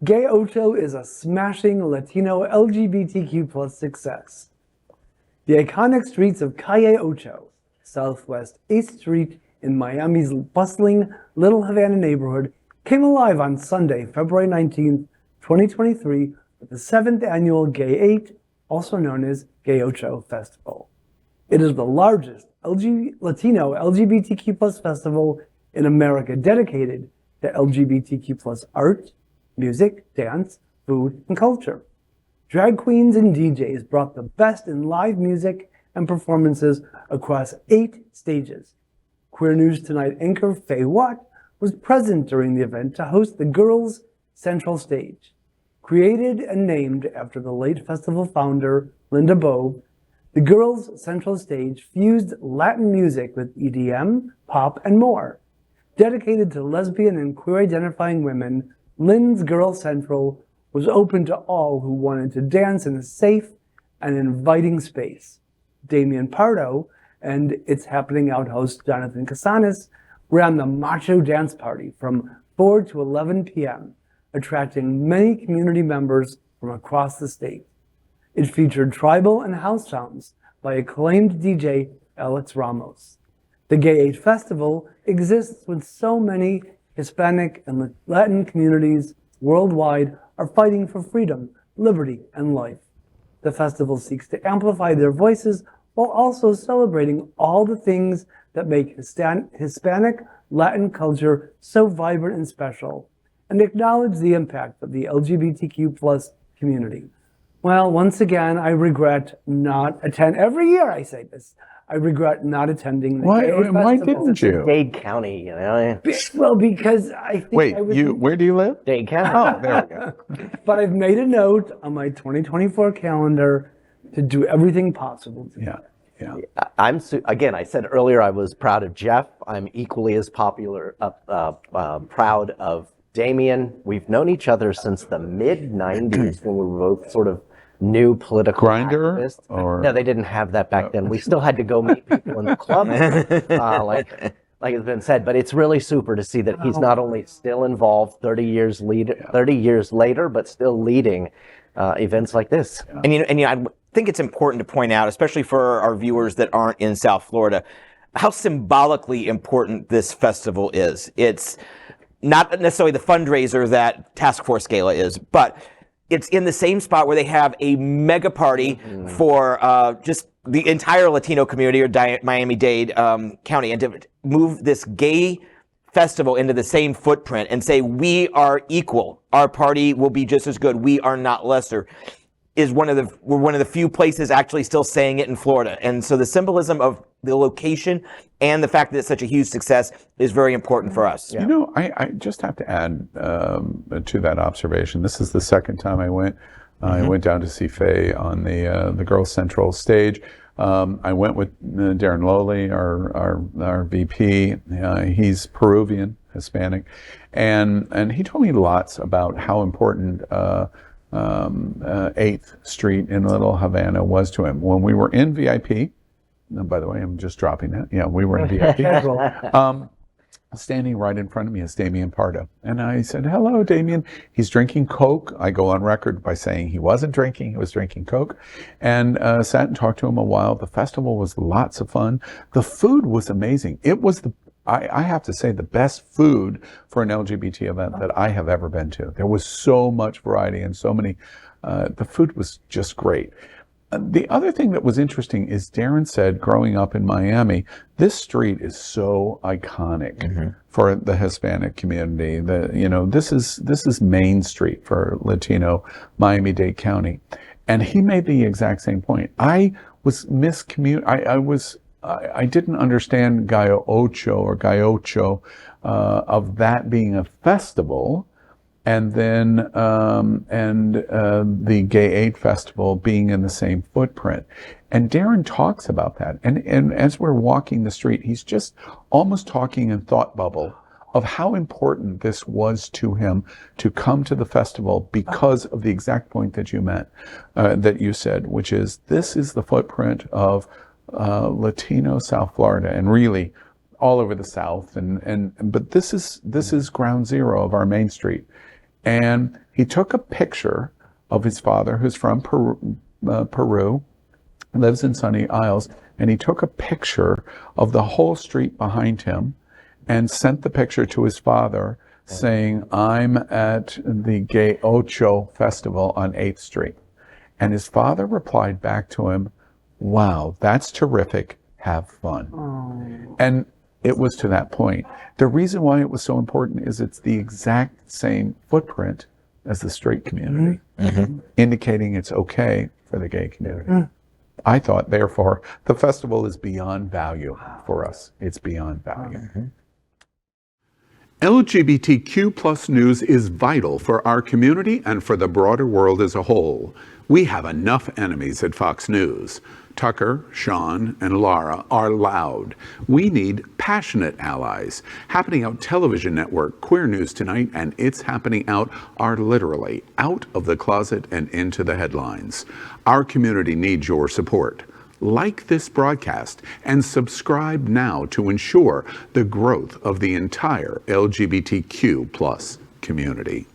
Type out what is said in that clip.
Gay Ocho is a smashing Latino LGBTQ plus success. The iconic streets of Calle Ocho, Southwest 8th Street in Miami's bustling Little Havana neighborhood, came alive on Sunday, February 19th, 2023, with the 7th annual Gay8, also known as Gay Ocho Festival. It is the largest Latino LGBTQ plus festival in America dedicated to LGBTQ plus art, music, dance, food, and culture. Drag queens and DJs brought the best in live music and performances across 8 stages. Queer News Tonight anchor FayWhat was present during the event to host the Girls' Central Stage. Created and named after the late festival founder, Lynn Bove, the Girls' Central Stage fused Latin music with EDM, pop, and more. Dedicated to lesbian and queer-identifying women, Lynn's Girls' Central was open to all who wanted to dance in a safe and inviting space. Damian, Pardo, and It's Happening Out host Jonathan Casanas ran the Macho Dance Party from 4 to 11 p.m., attracting many community members from across the state. It featured tribal and house sounds by acclaimed DJ Alex Ramos. The Gay8 Festival exists when so many Hispanic and Latin communities worldwide are fighting for freedom, liberty, and life. The festival seeks to amplify their voices while also celebrating all the things that make Hispanic Latin culture so vibrant and special, and acknowledge the impact of the LGBTQ plus community. Well, once again, I regret not attend. Every year I say this. I regret not attending the Gay8 Festival. Why didn't you? Dade County, you know. Well, because I think Wait, where do you live? Dade County. Oh, there we go. But I've made a note on my 2024 calendar to do everything possible. Yeah. Again, I said earlier I was proud of Jeff. I'm equally as proud of Damian. We've known each other since the mid-90s when we were both sort of new political Grindr? activists. Or... No, they didn't have that back then. We still had to go meet people in the club, like it's been said. But it's really super to see that he's not only still involved 30 years later, but still leading events like this. Yeah. And I think it's important to point out, especially for our viewers that aren't in South Florida, how symbolically important this festival is. It's not necessarily the fundraiser that Task Force Gala is, but it's in the same spot where they have a mega party for just the entire Latino community, or Miami-Dade County, and to move this gay festival into the same footprint and say, we are equal. Our party will be just as good. We are not lesser. We're one of the few places actually still saying it in Florida. And so the symbolism of the location and the fact that it's such a huge success is very important for us. Yeah. You know, I just have to add to that observation. This is the second time I went. I went down to see Faye on the Girls Central stage. I went with Darren Lowley, our VP. He's Peruvian, Hispanic, and he told me lots about how important 8th Street in Little Havana was to him. When we were in VIP, by the way, I'm just dropping that. Yeah, we were in VIP. Standing right in front of me is Damian Pardo. And I said, hello, Damian. He's drinking Coke. I go on record by saying he wasn't drinking. He was drinking Coke. And sat and talked to him a while. The festival was lots of fun. The food was amazing. It was I have to say, the best food for an LGBT event that I have ever been to. There was so much variety and so many, the food was just great. The other thing that was interesting is Darren said, growing up in Miami, this street is so iconic for the Hispanic community. This is Main Street for Latino Miami-Dade County. And he made the exact same point. I was I didn't understand Calle Ocho of that being a festival, and then the Gay8 festival being in the same footprint. And Darren talks about that. And as we're walking the street, he's just almost talking in thought bubble of how important this was to him to come to the festival because of the exact point that you said, which is this is the footprint of Latino South Florida, and really all over the South, but this is ground zero of our Main Street. And He took a picture of his father, who's from Peru, lives in Sunny Isles, and he took a picture of the whole street behind him and sent the picture to his father saying, I'm at the Gay Ocho festival on 8th Street. And his father replied back to him, wow, that's terrific. Have fun. Oh. And it was to that point. The reason why it was so important is it's the exact same footprint as the straight community, indicating it's okay for the gay community. I thought, therefore, the festival is beyond value for us. It's beyond value. LGBTQ plus news is vital for our community and for the broader world as a whole. We have enough enemies at Fox News. Tucker, Sean, and Laura are loud. We need passionate allies. Happening Out Television Network, Queer News Tonight, and It's Happening Out are literally out of the closet and into the headlines. Our community needs your support. Like this broadcast and subscribe now to ensure the growth of the entire LGBTQ plus community.